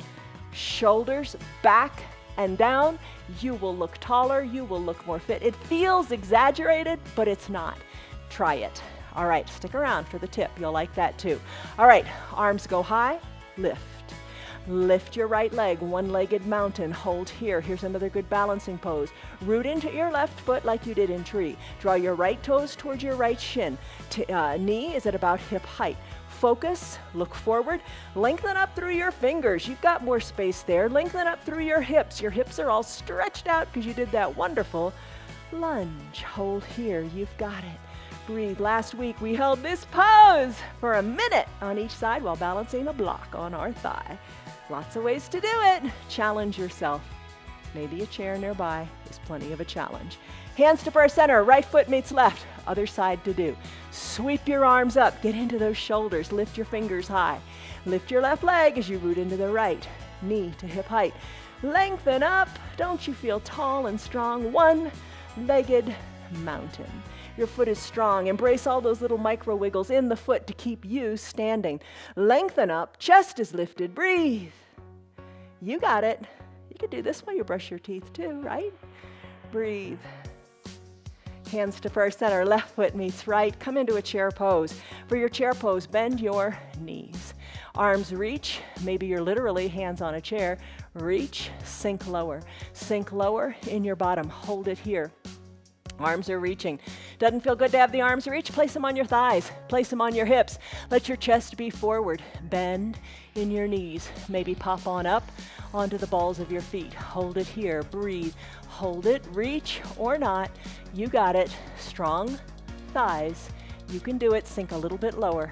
Shoulders back and down. You will look taller. You will look more fit. It feels exaggerated, but it's not. Try it. All right, stick around for the tip. You'll like that too. All right, arms go high, lift. Lift your right leg, one-legged mountain. Hold here. Here's another good balancing pose. Root into your left foot like you did in tree. Draw your right toes towards your right shin. Knee is at about hip height. Focus, look forward, lengthen up through your fingers. You've got more space there. Lengthen up through your hips. Your hips are all stretched out because you did that wonderful lunge. Hold here. You've got it. Breathe. Last week we held this pose for a minute on each side while balancing a block on our thigh. Lots of ways to do it. Challenge yourself. Maybe a chair nearby is plenty of a challenge. Hands to prayer center, right foot meets left, other side to do. Sweep your arms up, get into those shoulders, lift your fingers high. Lift your left leg as you root into the right, knee to hip height. Lengthen up, don't you feel tall and strong? One-legged mountain. Your foot is strong. Embrace all those little micro wiggles in the foot to keep you standing. Lengthen up, chest is lifted, breathe. You got it. You could do this while you brush your teeth too, right? Breathe. Hands to prayer center, left foot meets right. Come into a chair pose. For your chair pose, bend your knees. Arms reach, maybe you're literally hands on a chair. Reach, sink lower. Sink lower in your bottom, hold it here. Arms are reaching. Doesn't feel good to have the arms reach? Place them on your thighs. Place them on your hips. Let your chest be forward. Bend in your knees. Maybe pop on up onto the balls of your feet. Hold it here. Breathe. Hold it. Reach or not. You got it. Strong thighs. You can do it. Sink a little bit lower.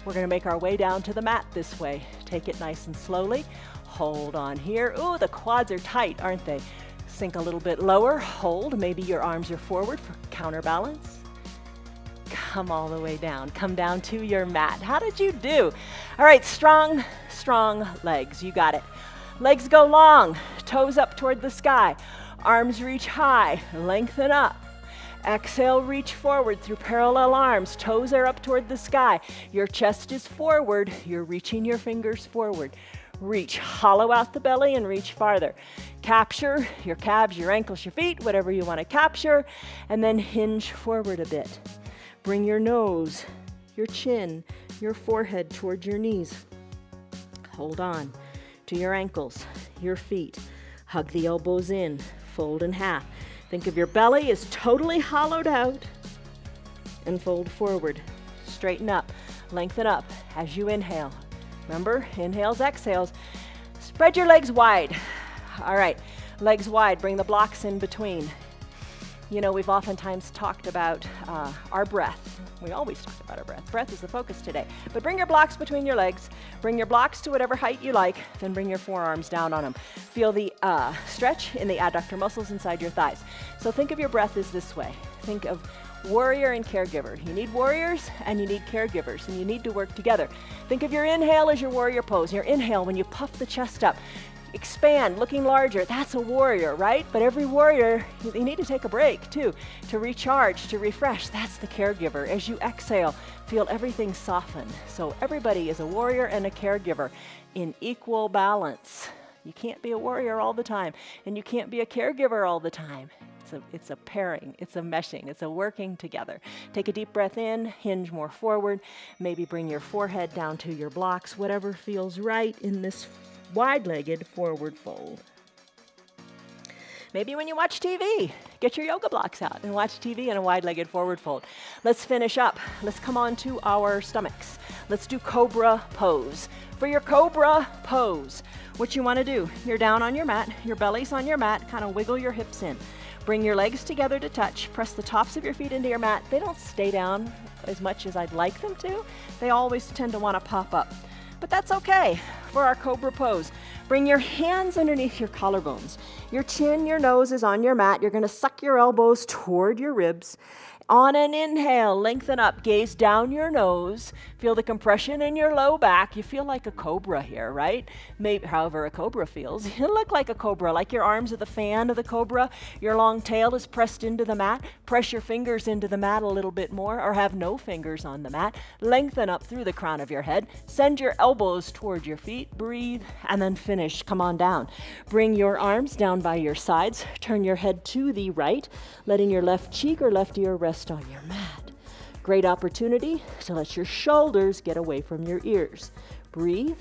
We're going to make our way down to the mat this way. Take it nice and slowly. Hold on here. Ooh, the quads are tight, aren't they? Sink a little bit lower, hold, maybe your arms are forward for counterbalance. Come all the way down, come down to your mat. How did you do? All right, strong legs, you got it. Legs go long, toes up toward the sky, arms reach high, lengthen up. Exhale, reach forward through parallel arms, toes are up toward the sky. Your chest is forward, you're reaching your fingers forward. Reach, hollow out the belly and reach farther. Capture your calves, your ankles, your feet, whatever you want to capture, and then hinge forward a bit. Bring your nose, your chin, your forehead towards your knees. Hold on to your ankles, your feet. Hug the elbows in, fold in half. Think of your belly as totally hollowed out and fold forward. Straighten up, lengthen up as you inhale. Remember, inhales, exhales. Spread your legs wide. All right, legs wide, bring the blocks in between. You know, we've oftentimes talked about our breath. We always talk about our breath. Breath is the focus today. But bring your blocks between your legs. Bring your blocks to whatever height you like. Then bring your forearms down on them. Feel the stretch in the adductor muscles inside your thighs. So think of your breath as this way. Think of warrior and caregiver. You need warriors and you need caregivers, and you need to work together. Think of your inhale as your warrior pose. Your inhale, when you puff the chest up, expand, looking larger, that's a warrior, right? But every warrior, you need to take a break too, to recharge, to refresh. That's the caregiver. As you exhale, feel everything soften. So everybody is a warrior and a caregiver in equal balance. You can't be a warrior all the time, and you can't be a caregiver all the time. It's a pairing, it's a meshing, it's a working together. Take a deep breath in, hinge more forward, maybe bring your forehead down to your blocks, whatever feels right in this wide-legged forward fold. Maybe when you watch TV, get your yoga blocks out and watch TV in a wide-legged forward fold. Let's finish up. Let's come on to our stomachs. Let's do cobra pose. For your cobra pose, what you want to do, you're down on your mat, your belly's on your mat, kind of wiggle your hips in. Bring your legs together to touch. Press the tops of your feet into your mat. They don't stay down as much as I'd like them to. They always tend to want to pop up. But that's okay for our cobra pose. Bring your hands underneath your collarbones. Your chin, your nose is on your mat. You're going to suck your elbows toward your ribs. On an inhale, lengthen up, gaze down your nose. Feel the compression in your low back. You feel like a cobra here, right? Maybe, however a cobra feels. You look like a cobra, like your arms are the fan of the cobra. Your long tail is pressed into the mat. Press your fingers into the mat a little bit more, or have no fingers on the mat. Lengthen up through the crown of your head. Send your elbows toward your feet. Breathe, and then finish. Come on down. Bring your arms down by your sides. Turn your head to the right, letting your left cheek or left ear rest on your mat. Great opportunity to let your shoulders get away from your ears. Breathe.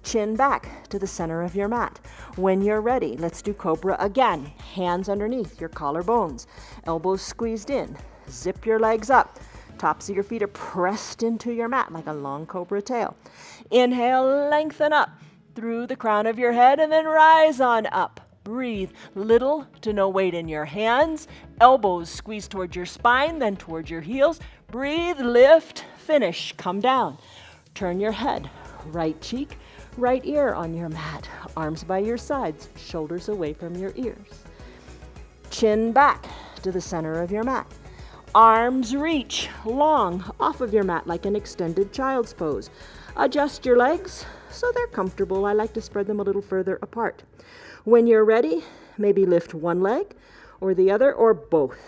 Chin back to the center of your mat. When you're ready, let's do cobra again. Hands underneath your collarbones. Elbows squeezed in. Zip your legs up. Tops of your feet are pressed into your mat like a long cobra tail. Inhale, lengthen up through the crown of your head and then rise on up. Breathe. Little to no weight in your hands. Elbows squeeze towards your spine, then towards your heels. Breathe, lift, finish. Come down. Turn your head. Right cheek, right ear on your mat. Arms by your sides, shoulders away from your ears. Chin back to the center of your mat. Arms reach long off of your mat like an extended child's pose. Adjust your legs so they're comfortable. I like to spread them a little further apart. When you're ready, maybe lift one leg or the other or both.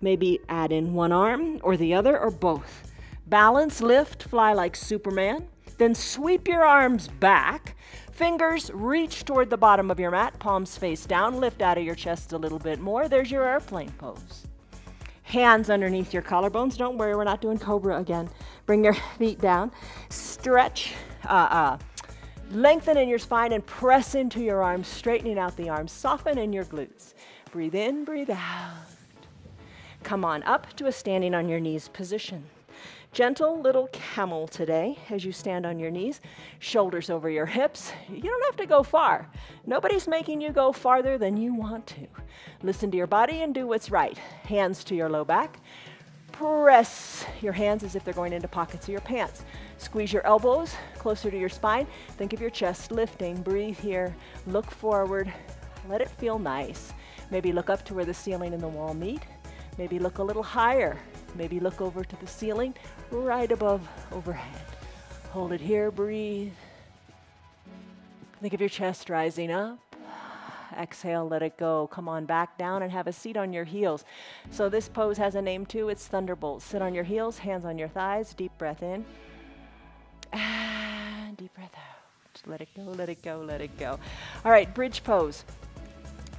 Maybe add in one arm or the other or both. Balance, lift, fly like Superman. Then sweep your arms back. Fingers reach toward the bottom of your mat, palms face down. Lift out of your chest a little bit more. There's your airplane pose. Hands underneath your collarbones. Don't worry, we're not doing cobra again. Bring your feet down. Stretch, lengthen in your spine and press into your arms, straightening out the arms. Soften in your glutes. Breathe in, breathe out. Come on up to a standing on your knees position. Gentle little camel today as you stand on your knees, shoulders over your hips. You don't have to go far. Nobody's making you go farther than you want to. Listen to your body and do what's right. Hands to your low back. Press your hands as if they're going into pockets of your pants. Squeeze your elbows closer to your spine. Think of your chest lifting. Breathe here. Look forward. Let it feel nice. Maybe look up to where the ceiling and the wall meet. Maybe look a little higher. Maybe look over to the ceiling, right above overhead. Hold it here, breathe. Think of your chest rising up. Exhale, let it go. Come on back down and have a seat on your heels. So this pose has a name too, it's Thunderbolt. Sit on your heels, hands on your thighs, deep breath in. And deep breath out. Let it go, let it go, let it go. All right, bridge pose.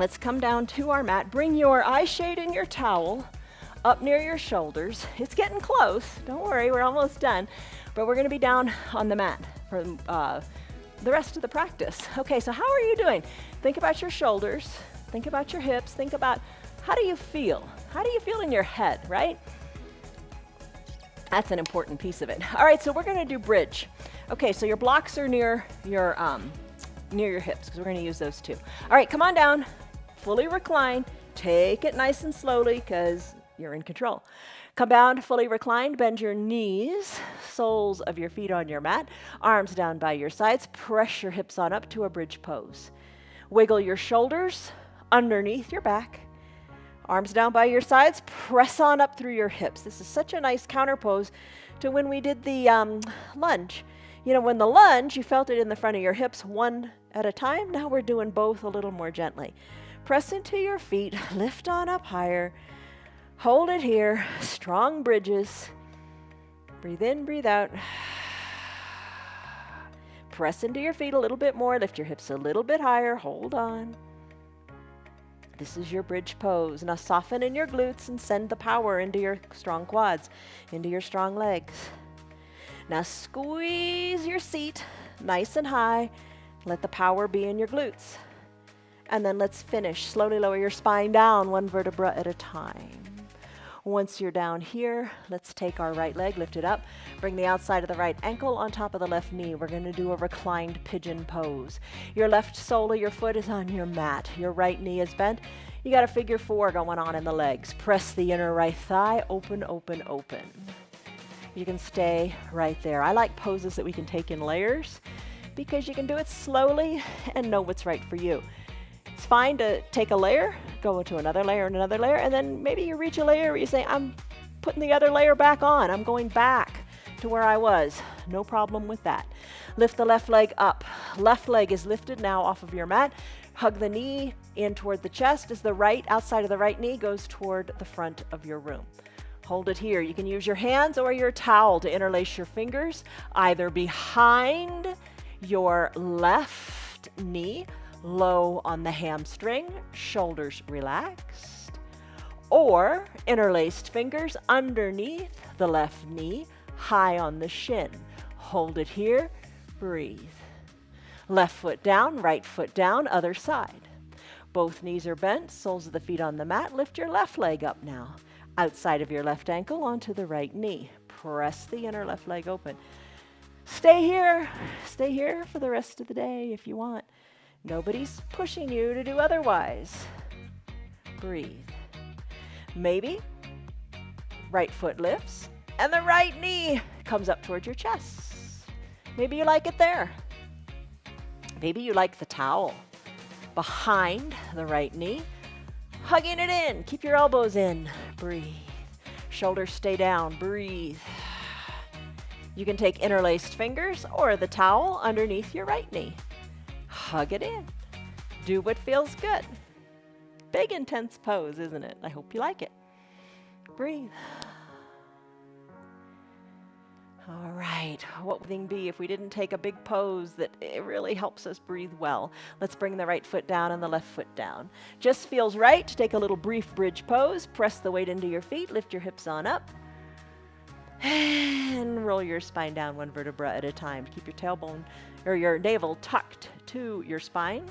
Let's come down to our mat. Bring your eye shade and your towel up near your shoulders. It's getting close. Don't worry, we're almost done. But we're going to be down on the mat for the rest of the practice. Okay, so how are you doing? Think about your shoulders. Think about your hips. Think about how do you feel? How do you feel in your head, right? That's an important piece of it. All right, so we're going to do bridge. Okay, so your blocks are near your hips because we're going to use those too. All right, come on down. Fully recline. Take it nice and slowly because you're in control. Come down, fully reclined, bend your knees, soles of your feet on your mat, arms down by your sides, press your hips on up to a bridge pose. Wiggle your shoulders underneath your back, arms down by your sides, press on up through your hips. This is such a nice counter pose to when we did the lunge. You know, when the lunge, you felt it in the front of your hips one at a time. Now we're doing both a little more gently. Press into your feet, lift on up higher. Hold it here, strong bridges. Breathe in, breathe out. Press into your feet a little bit more, lift your hips a little bit higher, hold on. This is your bridge pose. Now soften in your glutes and send the power into your strong quads, into your strong legs. Now squeeze your seat nice and high. Let the power be in your glutes. And then let's finish. Slowly lower your spine down, one vertebra at a time. Once you're down here, let's take our right leg, lift it up, bring the outside of the right ankle on top of the left knee. We're going to do a reclined pigeon pose. Your left sole of your foot is on your mat. Your right knee is bent. You got a figure four going on in the legs. Press the inner right thigh, open, open, open. You can stay right there. I like poses that we can take in layers because you can do it slowly and know what's right for you. It's fine to take a layer, go into another layer and another layer, and then maybe you reach a layer where you say, I'm putting the other layer back on. I'm going back to where I was. No problem with that. Lift the left leg up. Left leg is lifted now off of your mat. Hug the knee in toward the chest as the right outside of the right knee goes toward the front of your room. Hold it here. You can use your hands or your towel to interlace your fingers either behind your left knee, low on the hamstring, shoulders relaxed, or interlaced fingers underneath the left knee, high on the shin. Hold it here, breathe. Left foot down, right foot down, other side. Both knees are bent, soles of the feet on the mat. Lift your left leg up now. Outside of your left ankle onto the right knee. Press the inner left leg open. Stay here for the rest of the day if you want. Nobody's pushing you to do otherwise. Breathe. Maybe right foot lifts and the right knee comes up towards your chest. Maybe you like it there. Maybe you like the towel behind the right knee, hugging it in. Keep your elbows in. Breathe. Shoulders stay down. Breathe. You can take interlaced fingers or the towel underneath your right knee. Hug it in. Do what feels good. Big, intense pose, isn't it? I hope you like it. Breathe. All right, what would thing be if we didn't take a big pose that it really helps us breathe well? Let's bring the right foot down and the left foot down. Just feels right to take a little brief bridge pose. Press the weight into your feet, lift your hips on up, and roll your spine down one vertebra at a time. Keep your tailbone or your navel tucked to your spine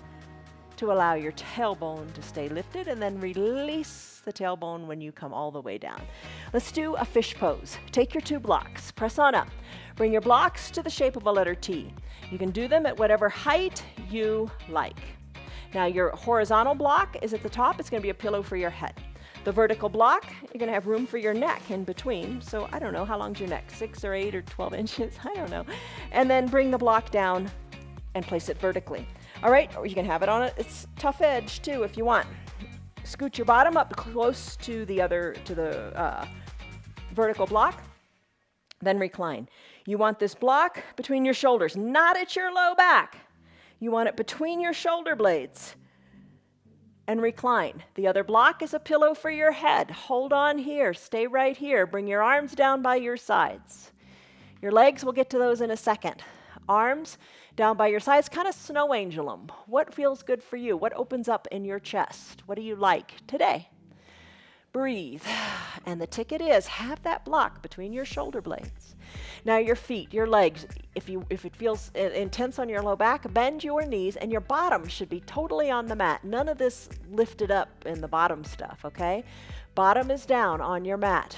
to allow your tailbone to stay lifted, and then release the tailbone when you come all the way down. Let's do a fish pose. Take your 2 blocks, press on up. Bring your blocks to the shape of a letter T. You can do them at whatever height you like. Now your horizontal block is at the top. It's going to be a pillow for your head. The vertical block, you're going to have room for your neck in between. So I don't know, how long's your neck? 6 or 8 or 12 inches? I don't know. And then bring the block down and place it vertically. All right, or you can have it on its tough edge too if you want. Scoot your bottom up close to the vertical block, then recline. You want this block between your shoulders, not at your low back. You want it between your shoulder blades. And recline. The other block is a pillow for your head. Hold on here, stay right here. Bring your arms down by your sides. Your legs, we'll get to those in a second. Arms down by your sides, kind of snow angel them. What feels good for you? What opens up in your chest? What do you like today? Breathe. And the ticket is, have that block between your shoulder blades. Now your feet, your legs, if it feels intense on your low back, bend your knees and your bottom should be totally on the mat. None of this lifted up in the bottom stuff, okay? Bottom is down on your mat.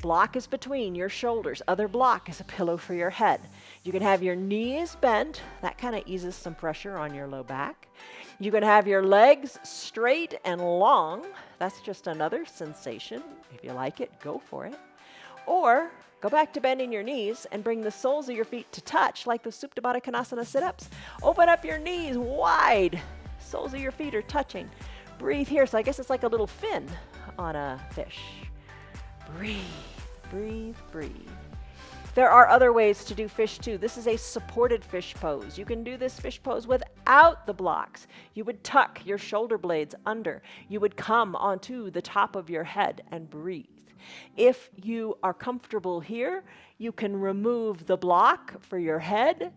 Block is between your shoulders. Other block is a pillow for your head. You can have your knees bent. That kind of eases some pressure on your low back. You can have your legs straight and long. That's just another sensation. If you like it, go for it. Or go back to bending your knees and bring the soles of your feet to touch, like the Supta Baddha Konasana sit-ups. Open up your knees wide. Soles of your feet are touching. Breathe here. So I guess it's like a little fin on a fish. Breathe, breathe, breathe. There are other ways to do fish too. This is a supported fish pose. You can do this fish pose without the blocks. You would tuck your shoulder blades under. You would come onto the top of your head and breathe. If you are comfortable here, you can remove the block for your head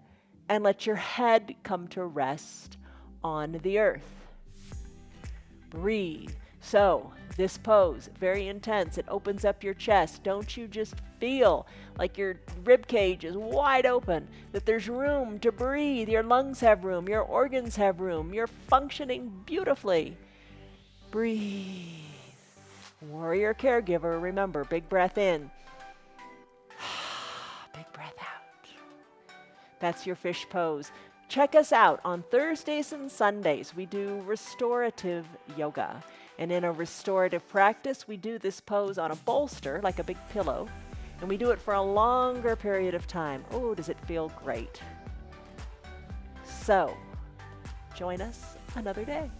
and let your head come to rest on the earth. Breathe. So this pose, very intense. It opens up your chest. Don't you just feel like your rib cage is wide open, that there's room to breathe. Your lungs have room. Your organs have room. You're functioning beautifully. Breathe. Warrior caregiver, remember, big breath in. Big breath out. That's your fish pose. Check us out on Thursdays and Sundays. We do restorative yoga. And in a restorative practice, we do this pose on a bolster, like a big pillow, and we do it for a longer period of time. Oh, does it feel great? So, join us another day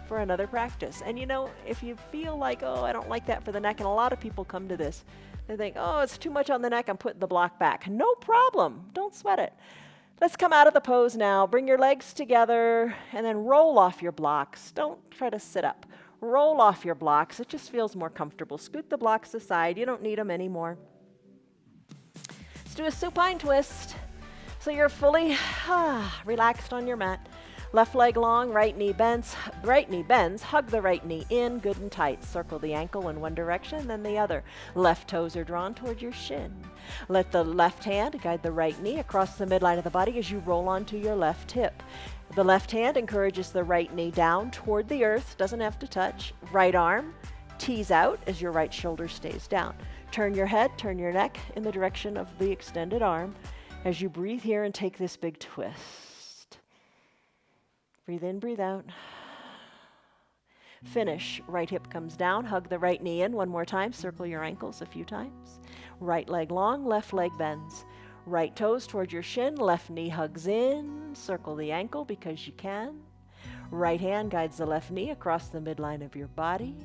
for another practice. And you know, if you feel like, oh, I don't like that for the neck, and a lot of people come to this, they think, oh, it's too much on the neck, I'm putting the block back. No problem. Don't sweat it. Let's come out of the pose now. Bring your legs together and then roll off your blocks. Don't try to sit up. Roll off your blocks. It just feels more comfortable. Scoot the blocks aside. You don't need them anymore. Let's do a supine twist. So you're fully relaxed on your mat. Left leg long, right knee bends. Hug the right knee in, good and tight. Circle the ankle in one direction, then the other. Left toes are drawn toward your shin. Let the left hand guide the right knee across the midline of the body as you roll onto your left hip. The left hand encourages the right knee down toward the earth, doesn't have to touch. Right arm tees out as your right shoulder stays down. Turn your head, turn your neck in the direction of the extended arm as you breathe here and take this big twist. Breathe in, breathe out. Finish. Right hip comes down. Hug the right knee in one more time. Circle your ankles a few times. Right leg long, left leg bends. Right toes toward your shin. Left knee hugs in. Circle the ankle because you can. Right hand guides the left knee across the midline of your body.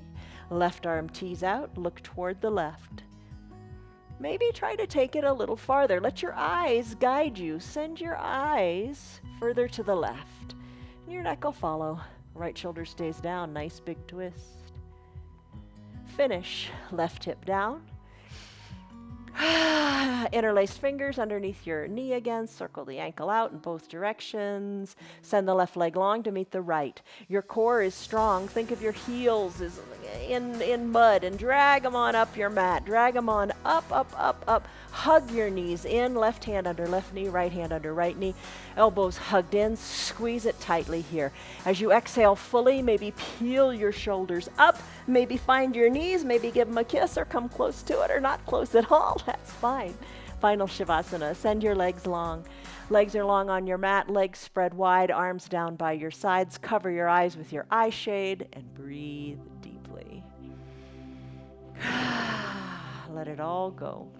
Left arm tees out. Look toward the left. Maybe try to take it a little farther. Let your eyes guide you. Send your eyes further to the left. Your neck will follow. Right shoulder stays down. Nice big twist. Finish. Left hip down. Interlaced fingers underneath your knee again. Circle the ankle out in both directions. Send the left leg long to meet the right. Your core is strong. Think of your heels as in mud and drag them on up your mat. Drag them on up, up, up, up. Hug your knees in. Left hand under left knee, right hand under right knee. Elbows hugged in. Squeeze it tightly here. As you exhale fully, maybe peel your shoulders up. Maybe find your knees. Maybe give them a kiss or come close to it or not close at all. That's fine. Final Shavasana. Send your legs long. Legs are long on your mat. Legs spread wide. Arms down by your sides. Cover your eyes with your eye shade and breathe deeply. Let it all go.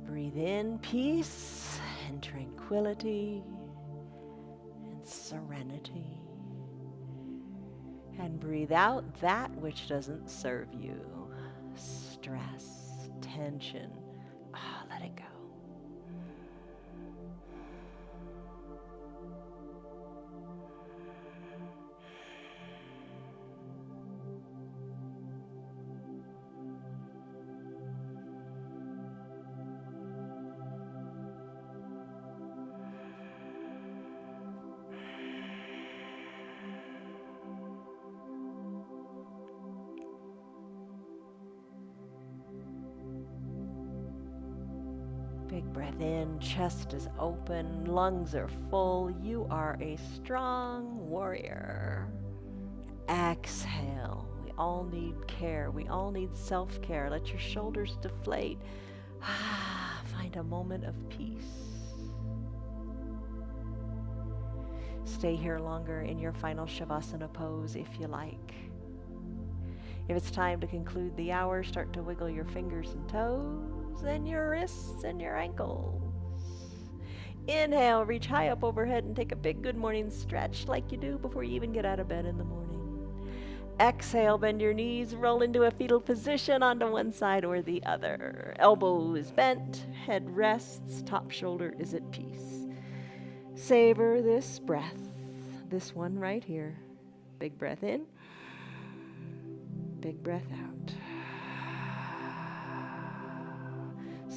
Breathe in peace and tranquility and serenity. And breathe out that which doesn't serve you. Stress, tension. Let it go. Big breath in, chest is open, lungs are full. You are a strong warrior. Exhale. We all need care. We all need self-care. Let your shoulders deflate. Find a moment of peace. Stay here longer in your final Shavasana pose if you like. If it's time to conclude the hour, start to wiggle your fingers and toes. And your wrists and your ankles. Inhale, reach high up overhead and take a big good morning stretch like you do before you even get out of bed in the morning. Exhale, bend your knees, roll into a fetal position onto one side or the other. Elbow is bent, head rests, top shoulder is at peace. Savor this breath, this one right here. Big breath in, big breath out.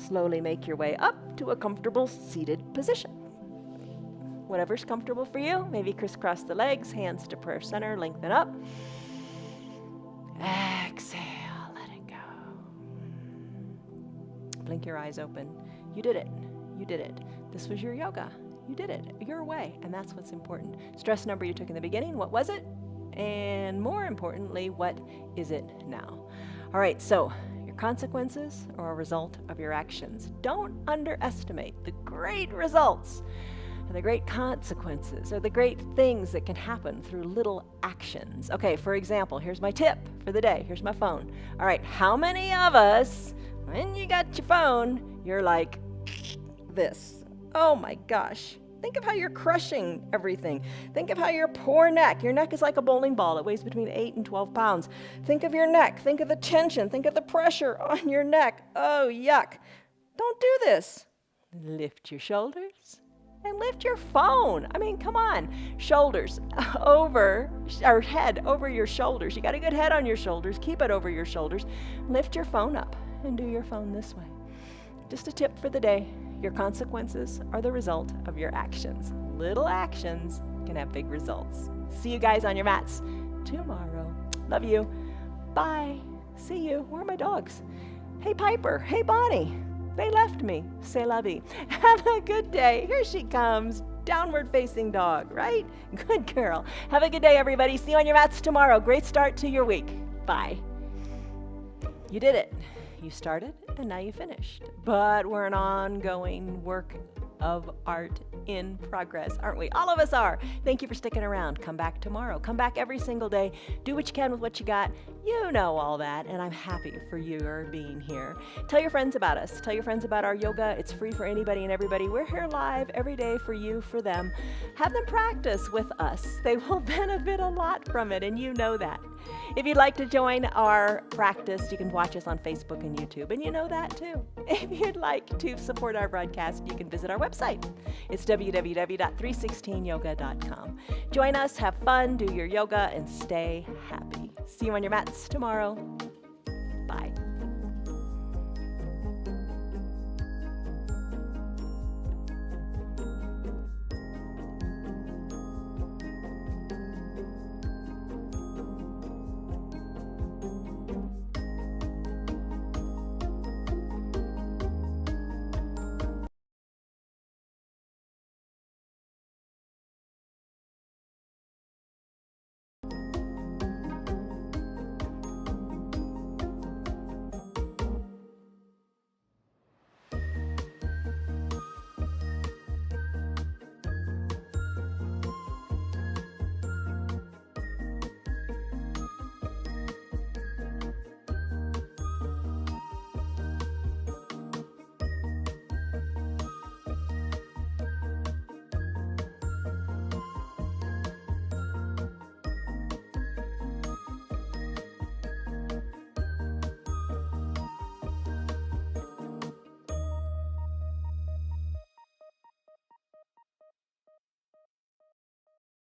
Slowly make your way up to a comfortable seated position. Whatever's comfortable for you. Maybe crisscross the legs, hands to prayer center, lengthen up. Exhale, let it go. Blink your eyes open. You did it. You did it. This was your yoga. You did it your way, and that's what's important. Stress number you took in the beginning, what was it? And more importantly, what is it now? All right, so consequences are a result of your actions. Don't underestimate the great results and the great consequences or the great things that can happen through little actions. Okay, for example, here's my tip for the day. Here's my phone. All right, how many of us, when you got your phone, you're like this? Oh my gosh. Think of how you're crushing everything. Think of how your poor neck. Your neck is like a bowling ball. It weighs between 8 and 12 pounds. Think of your neck. Think of the tension. Think of the pressure on your neck. Oh, yuck. Don't do this. Lift your shoulders and lift your phone. I mean, come on. Shoulders over, or head over your shoulders. You got a good head on your shoulders. Keep it over your shoulders. Lift your phone up and do your phone this way. Just a tip for the day. Your consequences are the result of your actions. Little actions can have big results. See you guys on your mats tomorrow. Love you. Bye. See you. Where are my dogs? Hey, Piper. Hey, Bonnie. They left me. C'est la vie. Have a good day. Here she comes. Downward facing dog, right? Good girl. Have a good day, everybody. See you on your mats tomorrow. Great start to your week. Bye. You did it. You started and now you finished. But we're an ongoing work of art in progress, aren't we? All of us are. Thank you for sticking around. Come back tomorrow. Come back every single day. Do what you can with what you got. You know all that, and I'm happy for your being here. Tell your friends about us. Tell your friends about our yoga. It's free for anybody and everybody. We're here live every day for you, for them. Have them practice with us. They will benefit a lot from it, and you know that. If you'd like to join our practice, you can watch us on Facebook and YouTube, and you know that too. If you'd like to support our broadcast, you can visit our website. It's www.316yoga.com. Join us, have fun, do your yoga, and stay happy. See you on your mats tomorrow. Bye.